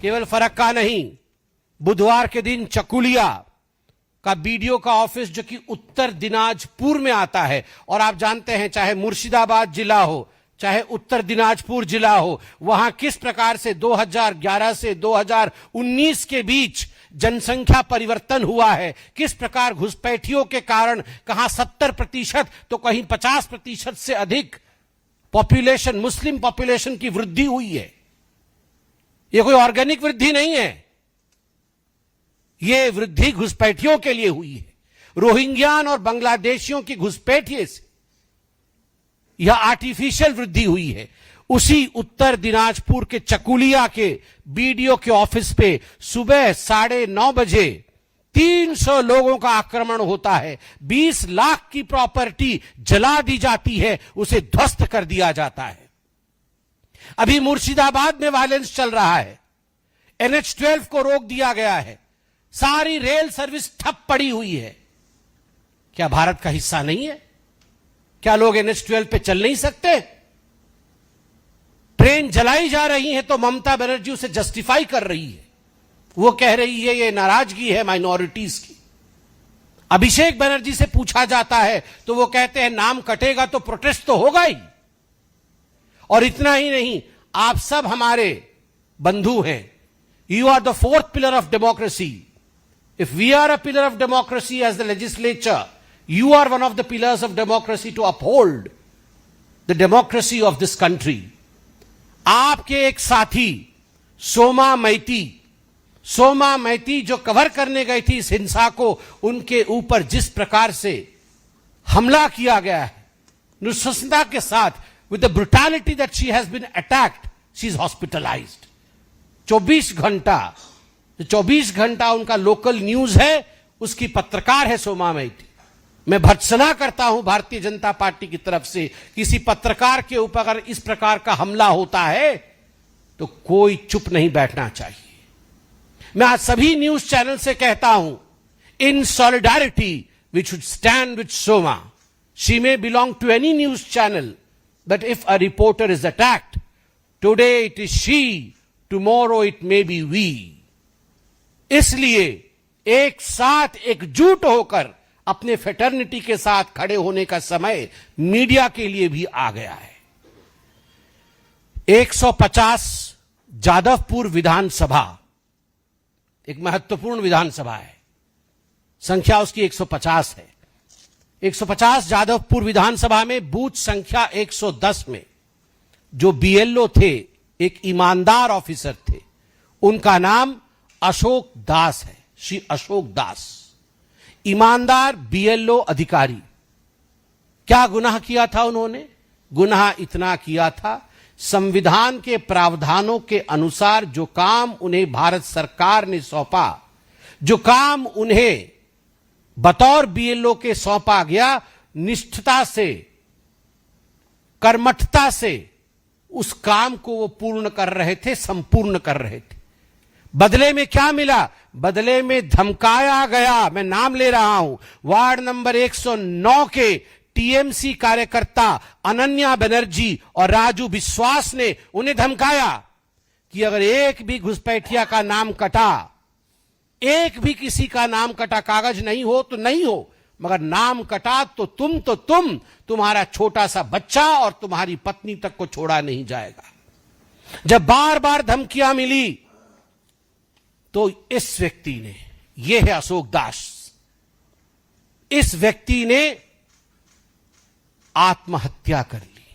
केवल फरक्का नहीं, बुधवार के दिन चकुलिया का बीडीओ का ऑफिस जो कि उत्तर दिनाजपुर में आता है, और आप जानते हैं चाहे मुर्शिदाबाद जिला हो चाहे उत्तर दिनाजपुर जिला हो, वहां किस प्रकार से 2011 से 2019 के बीच जनसंख्या परिवर्तन हुआ है, किस प्रकार घुसपैठियों के कारण कहां 70% तो कहीं 50% से अधिक पॉपुलेशन, मुस्लिम पॉपुलेशन की वृद्धि हुई है। यह कोई ऑर्गेनिक वृद्धि नहीं है, यह वृद्धि घुसपैठियों के लिए हुई है। रोहिंग्यान और बांग्लादेशियों की घुसपैठिए से यह आर्टिफिशियल वृद्धि हुई है। उसी उत्तर दिनाजपुर के चकुलिया के बीडीओ के ऑफिस पे सुबह 9:30 बजे 300 लोगों का आक्रमण होता है, 20 लाख की प्रॉपर्टी जला दी जाती है, उसे ध्वस्त कर दिया जाता है। अभी मुर्शिदाबाद में वायलेंस चल रहा है, NH-12 को रोक दिया गया है, सारी रेल सर्विस ठप पड़ी हुई है। क्या भारत का हिस्सा नहीं है? क्या लोग NH-12 पे चल नहीं सकते? ट्रेन जलाई जा रही है तो ममता बनर्जी उसे जस्टिफाई कर रही है, वो कह रही है ये नाराजगी है माइनॉरिटीज की। अभिषेक बनर्जी से पूछा जाता है तो वो कहते हैं नाम कटेगा तो प्रोटेस्ट तो होगा ही। और इतना ही नहीं, आप सब हमारे बंधु हैं। You are the fourth pillar of democracy. If we are a pillar of democracy as the legislature, you are one of the pillars of democracy to uphold the democracy of this country. आपके एक साथी सोमा मैती जो cover करने गई थी इस हिंसा को, उनके ऊपर जिस प्रकार से हमला किया गया है नृशंसता के साथ, with the brutality that she has been attacked, she is hospitalized. 24 घंटा उनका लोकल न्यूज है, उसकी पत्रकार है सोमा मैती। मैं भर्त्सना करता हूं भारतीय जनता पार्टी की तरफ से, किसी पत्रकार के ऊपर अगर इस प्रकार का हमला होता है तो कोई चुप नहीं बैठना चाहिए। मैं आज सभी न्यूज चैनल से कहता हूं, in solidarity we should stand with Soma. She may belong to any news channel, but if a reporter is attacked, today it is she, tomorrow it may be we. इसलिए एक साथ एकजुट होकर अपने फेटर्निटी के साथ खड़े होने का समय मीडिया के लिए भी आ गया है। 150 जादवपुर विधानसभा एक महत्वपूर्ण विधानसभा है, संख्या उसकी 150 है। 150 जादवपुर विधानसभा में बूथ संख्या 110 में जो बीएलओ थे, एक ईमानदार ऑफिसर थे, उनका नाम अशोक दास है, श्री अशोक दास। ईमानदार बीएलओ अधिकारी। क्या गुनाह किया था उन्होंने? गुनाह इतना किया था, संविधान के प्रावधानों के अनुसार जो काम उन्हें भारत सरकार ने सौंपा, जो काम उन्हें बतौर बीएलओ के सौंपा गया, निष्ठता से, कर्मठता से उस काम को वो पूर्ण कर रहे थे, संपूर्ण कर रहे थे। बदले में क्या मिला? बदले में धमकाया गया। मैं नाम ले रहा हूं, वार्ड नंबर 109 के टीएमसी कार्यकर्ता अनन्या बनर्जी और राजू विश्वास ने उन्हें धमकाया कि अगर एक भी घुसपैठिया का नाम कटा, एक भी किसी का नाम कटा, कागज नहीं हो तो नहीं हो, मगर नाम कटा तो तुम, तुम्हारा छोटा सा बच्चा और तुम्हारी पत्नी तक को छोड़ा नहीं जाएगा। जब बार बार धमकियां मिली तो इस व्यक्ति ने, यह है अशोक दास, इस व्यक्ति ने आत्महत्या कर ली।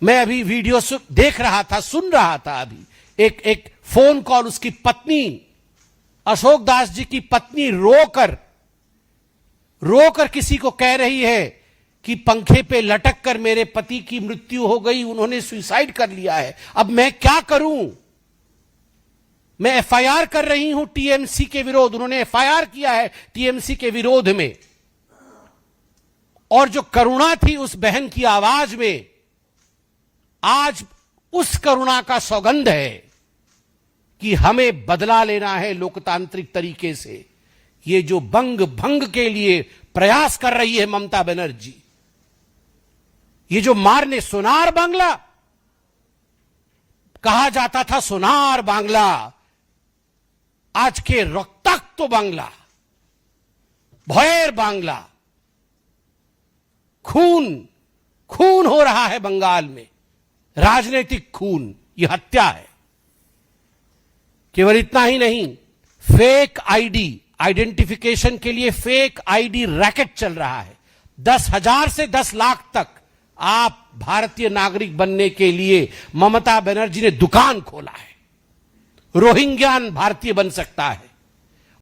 मैं अभी वीडियो देख रहा था, सुन रहा था, अभी एक फोन कॉल, उसकी पत्नी, अशोक दास जी की पत्नी रोकर किसी को कह रही है कि पंखे पे लटक कर मेरे पति की मृत्यु हो गई, उन्होंने सुसाइड कर लिया है, अब मैं क्या करूं? मैं एफआईआर कर रही हूं टीएमसी के विरोध। उन्होंने एफआईआर किया है टीएमसी के विरोध में। और जो करुणा थी उस बहन की आवाज में, आज उस करुणा का सौगंध है कि हमें बदला लेना है लोकतांत्रिक तरीके से। ये जो बंग भंग के लिए प्रयास कर रही है ममता बनर्जी, ये जो मारने, सोनार बांग्ला, कहा जाता था सोनार बांग्ला, आज के रक्ताक्त बांग्ला, भयर बांग्ला, खून खून हो रहा है बंगाल में, राजनीतिक खून, यह हत्या है। केवल इतना ही नहीं, फेक आईडी, आइडेंटिफिकेशन के लिए फेक आईडी रैकेट चल रहा है। 10,000 से 10 लाख तक आप भारतीय नागरिक बनने के लिए ममता बनर्जी ने दुकान खोला है। रोहिंग्यान भारतीय बन सकता है,